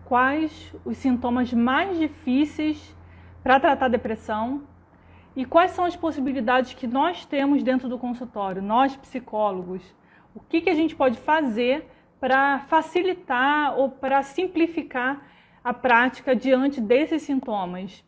quais os sintomas mais difíceis para tratar a depressão e quais são as possibilidades que nós temos dentro do consultório, nós psicólogos. O que a gente pode fazer para facilitar ou para simplificar a prática diante desses sintomas.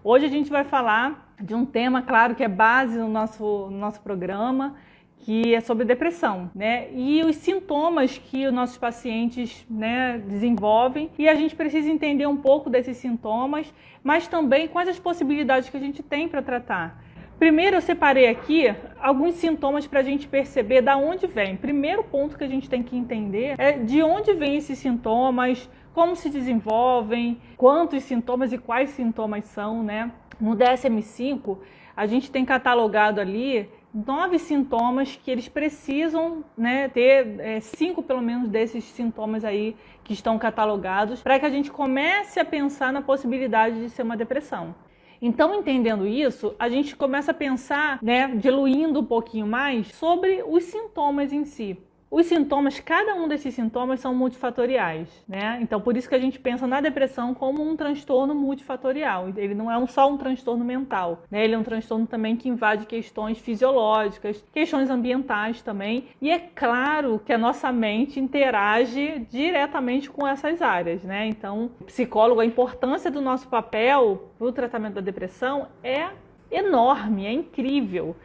Hoje a gente vai falar de um tema, claro, que é base no nosso programa, que é sobre depressão, né? E os sintomas que os nossos pacientes, né, desenvolvem, e a gente precisa entender um pouco desses sintomas, mas também quais as possibilidades que a gente tem para tratar. Primeiro eu separei aqui alguns sintomas para a gente perceber de onde vem. Primeiro ponto que a gente tem que entender é de onde vêm esses sintomas, como se desenvolvem, quantos sintomas e quais sintomas são, né? No DSM-5 a gente tem catalogado ali 9 sintomas que eles precisam, né, ter 5 pelo menos desses sintomas aí que estão catalogados para que a gente comece a pensar na possibilidade de ser uma depressão. Então, entendendo isso, a gente começa a pensar, né, diluindo um pouquinho mais sobre os sintomas em si. Os sintomas, cada um desses sintomas são multifatoriais, né? Então, por isso que a gente pensa na depressão como um transtorno multifatorial. Ele não é só um transtorno mental, né? Ele é um transtorno também que invade questões fisiológicas, questões ambientais também. E é claro que a nossa mente interage diretamente com essas áreas, né? Então, psicólogo, a importância do nosso papel para o tratamento da depressão é enorme, é incrível.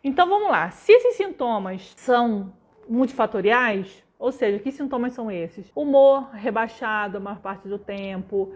Então, vamos lá. Se esses sintomas são multifatoriais, ou seja, que sintomas são esses? Humor rebaixado a maior parte do tempo,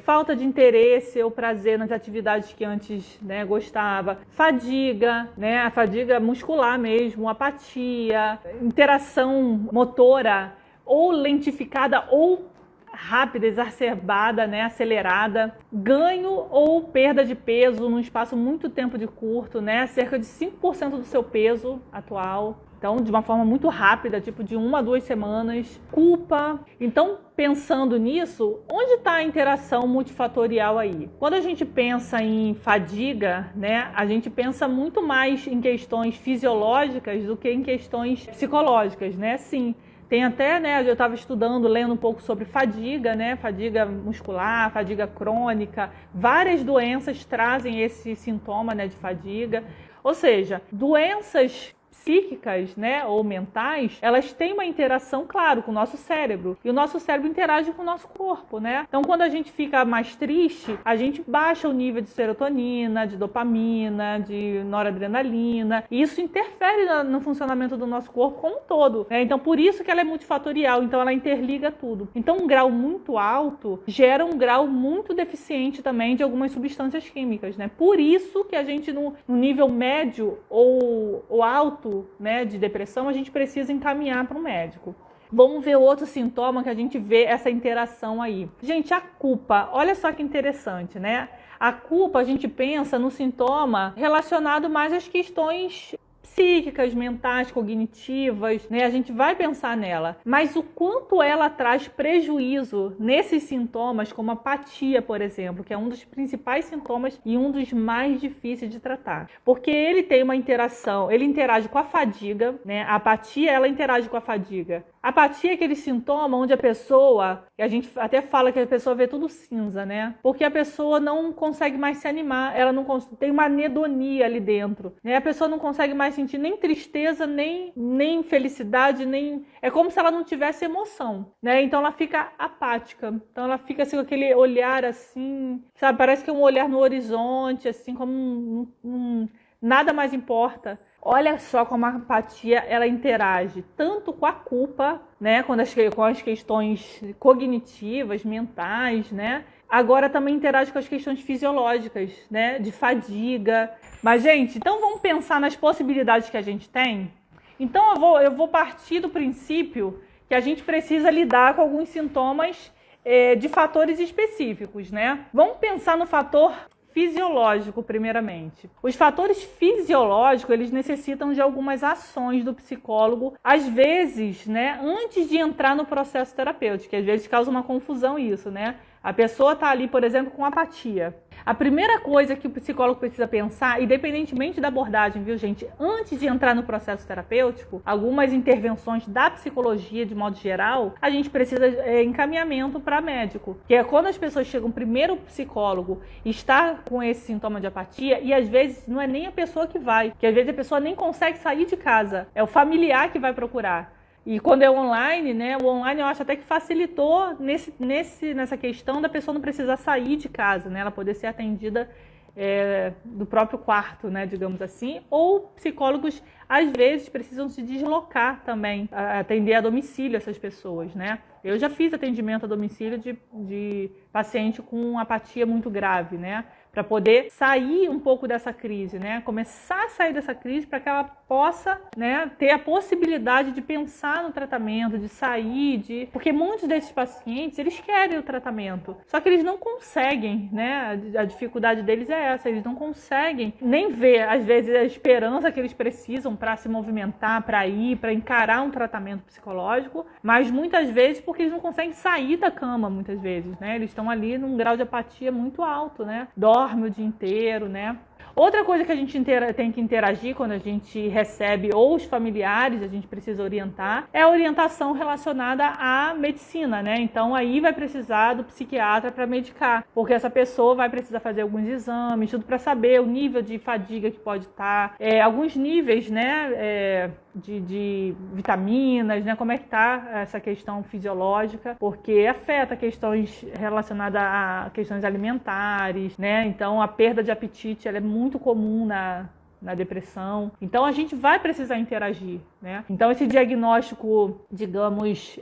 falta de interesse ou prazer nas atividades que antes, né, gostava, fadiga, né, a fadiga muscular mesmo, apatia, interação motora ou lentificada ou rápida, exacerbada, né, acelerada, ganho ou perda de peso num espaço muito tempo de curto, né, cerca de 5% do seu peso atual. Então, de uma forma muito rápida, tipo de 1 a 2 semanas. Culpa. Então, pensando nisso, onde está a interação multifatorial aí? Quando a gente pensa em fadiga, né, a gente pensa muito mais em questões fisiológicas do que em questões psicológicas, né? Sim. Tem até, né, eu estava estudando, lendo um pouco sobre fadiga, né, fadiga muscular, fadiga crônica. Várias doenças trazem esse sintoma, né, de fadiga. Ou seja, doenças psíquicas, né, ou mentais, elas têm uma interação, claro, com o nosso cérebro. E o nosso cérebro interage com o nosso corpo, né? Então, quando a gente fica mais triste, a gente baixa o nível de serotonina, de dopamina, de noradrenalina. E isso interfere no funcionamento do nosso corpo como um todo, né? Então, por isso que ela é multifatorial. Então, ela interliga tudo. Então, um grau muito alto gera um grau muito deficiente também de algumas substâncias químicas, né? Por isso que a gente, no nível médio ou alto, né, de depressão, a gente precisa encaminhar para um médico. Vamos ver outro sintoma que a gente vê essa interação aí. Gente, a culpa, olha só que interessante, né? A culpa, a gente pensa no sintoma relacionado mais às questões psíquicas, mentais, cognitivas, né? A gente vai pensar nela. Mas o quanto ela traz prejuízo nesses sintomas, como apatia, por exemplo, que é um dos principais sintomas e um dos mais difíceis de tratar. Porque ele tem uma interação, ele interage com a fadiga, né? A apatia, ela interage com a fadiga. A apatia é aquele sintoma onde a pessoa, a gente até fala que a pessoa vê tudo cinza, né? Porque a pessoa não consegue mais se animar, ela não tem uma anedonia ali dentro, né? A pessoa não consegue mais sentir nem tristeza, nem felicidade, nem... É como se ela não tivesse emoção, né? Então ela fica apática, então ela fica assim com aquele olhar assim, sabe? Parece que é um olhar no horizonte, assim, como nada mais importa. Olha só como a apatia, ela interage tanto com a culpa, né, com as questões cognitivas, mentais, né? Agora também interage com as questões fisiológicas, né, de fadiga. Mas, gente, então vamos pensar nas possibilidades que a gente tem? Então eu vou partir do princípio que a gente precisa lidar com alguns sintomas de fatores específicos, né? Vamos pensar no fator fisiológico, primeiramente. Os fatores fisiológicos, eles necessitam de algumas ações do psicólogo, às vezes, né, antes de entrar no processo terapêutico, que às vezes causa uma confusão isso, né? A pessoa está ali, por exemplo, com apatia. A primeira coisa que o psicólogo precisa pensar, independentemente da abordagem, viu, gente? Antes de entrar no processo terapêutico, algumas intervenções da psicologia, de modo geral, a gente precisa encaminhamento para médico. Que é quando as pessoas chegam primeiro o psicólogo e está com esse sintoma de apatia, e às vezes não é nem a pessoa que vai, que às vezes a pessoa nem consegue sair de casa, é o familiar que vai procurar. E quando é online, né, o online eu acho até que facilitou nessa questão da pessoa não precisar sair de casa, né, ela poder ser atendida do próprio quarto, né, digamos assim, ou psicólogos às vezes precisam se deslocar também, atender a domicílio essas pessoas, né. Eu já fiz atendimento a domicílio de paciente com apatia muito grave, né, para poder sair um pouco dessa crise, né? Começar a sair dessa crise para que ela possa, né, ter a possibilidade de pensar no tratamento, de sair, porque muitos desses pacientes, eles querem o tratamento, só que eles não conseguem, né? A dificuldade deles é essa, eles não conseguem nem ver, às vezes, a esperança que eles precisam para se movimentar, para ir, para encarar um tratamento psicológico, mas muitas vezes porque eles não conseguem sair da cama, muitas vezes, né? Eles estão ali num grau de apatia muito alto, né? Dorme o dia inteiro, né? Outra coisa que a gente tem que interagir quando a gente recebe ou os familiares, a gente precisa orientar, é a orientação relacionada à medicina, né? Então aí vai precisar do psiquiatra para medicar, porque essa pessoa vai precisar fazer alguns exames, tudo para saber o nível de fadiga que pode estar, alguns níveis, né, de vitaminas, né? Como é que está essa questão fisiológica, porque afeta questões relacionadas a questões alimentares, né? Então a perda de apetite ela é muito comum na depressão. Então a gente vai precisar interagir, né? Então esse diagnóstico, digamos,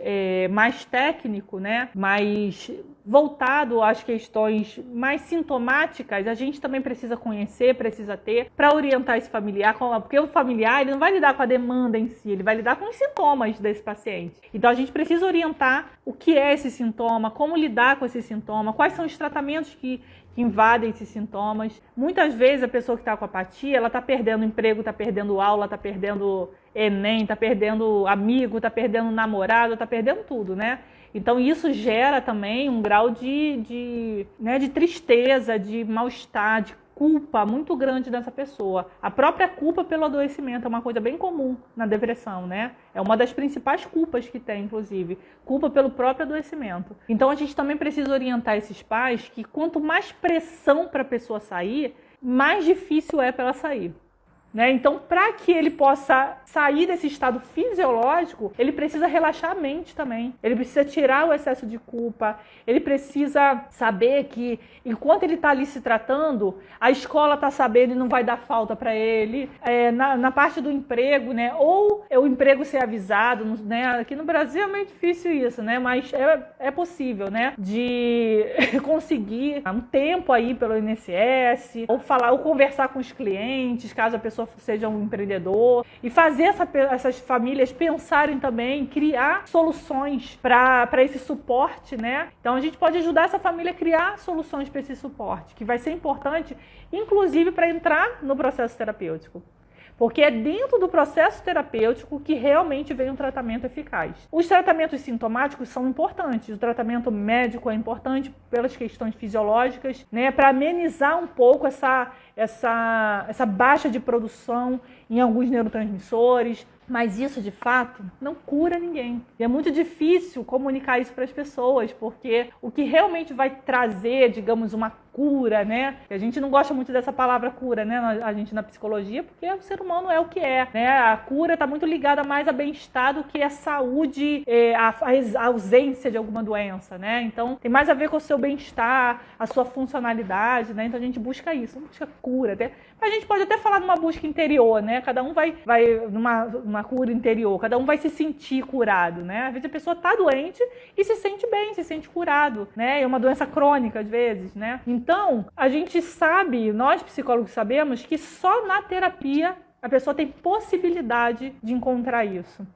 mais técnico, né? Mais voltado às questões mais sintomáticas, a gente também precisa conhecer, precisa ter, para orientar esse familiar, porque o familiar ele não vai lidar com a demanda em si, ele vai lidar com os sintomas desse paciente. Então a gente precisa orientar o que é esse sintoma, como lidar com esse sintoma, quais são os tratamentos que invadem esses sintomas. Muitas vezes a pessoa que está com apatia, ela está perdendo emprego, está perdendo aula, está perdendo Enem, está perdendo amigo, está perdendo namorado, está perdendo tudo, né? Então isso gera também um grau de tristeza, de mal-estar, de culpa muito grande dessa pessoa. A própria culpa pelo adoecimento é uma coisa bem comum na depressão, né? É uma das principais culpas que tem, inclusive. Culpa pelo próprio adoecimento. Então a gente também precisa orientar esses pais que quanto mais pressão para a pessoa sair, mais difícil é para ela sair. Né? Então, para que ele possa sair desse estado fisiológico, ele precisa relaxar a mente também. Ele precisa tirar o excesso de culpa. Ele precisa saber que, enquanto ele está ali se tratando, a escola está sabendo e não vai dar falta para ele. Na parte do emprego, né? Ou o emprego ser avisado, né? Aqui no Brasil é meio difícil isso, né? Mas é possível, né? De conseguir um tempo aí pelo INSS, ou conversar com os clientes, caso a pessoa seja um empreendedor, e fazer essas famílias pensarem também, criar soluções para esse suporte, né? Então a gente pode ajudar essa família a criar soluções para esse suporte, que vai ser importante, inclusive para entrar no processo terapêutico. Porque é dentro do processo terapêutico que realmente vem um tratamento eficaz. Os tratamentos sintomáticos são importantes, o tratamento médico é importante pelas questões fisiológicas, né, para amenizar um pouco essa baixa de produção em alguns neurotransmissores, mas isso de fato não cura ninguém. E é muito difícil comunicar isso para as pessoas, porque o que realmente vai trazer, digamos, uma cura, né? A gente não gosta muito dessa palavra cura, né? A gente na psicologia, porque o ser humano é o que é, né? A cura está muito ligada mais a bem-estar do que a saúde, a ausência de alguma doença, né? Então tem mais a ver com o seu bem-estar, a sua funcionalidade, né? Então a gente busca isso, não busca cura, até. A gente pode até falar numa busca interior, né? Cada um vai numa cura interior, cada um vai se sentir curado, né? Às vezes a pessoa está doente e se sente bem, se sente curado, né? É uma doença crônica às vezes, né? Então, a gente sabe, nós psicólogos sabemos que só na terapia a pessoa tem possibilidade de encontrar isso.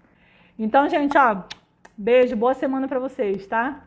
Então, gente, beijo, boa semana para vocês, tá?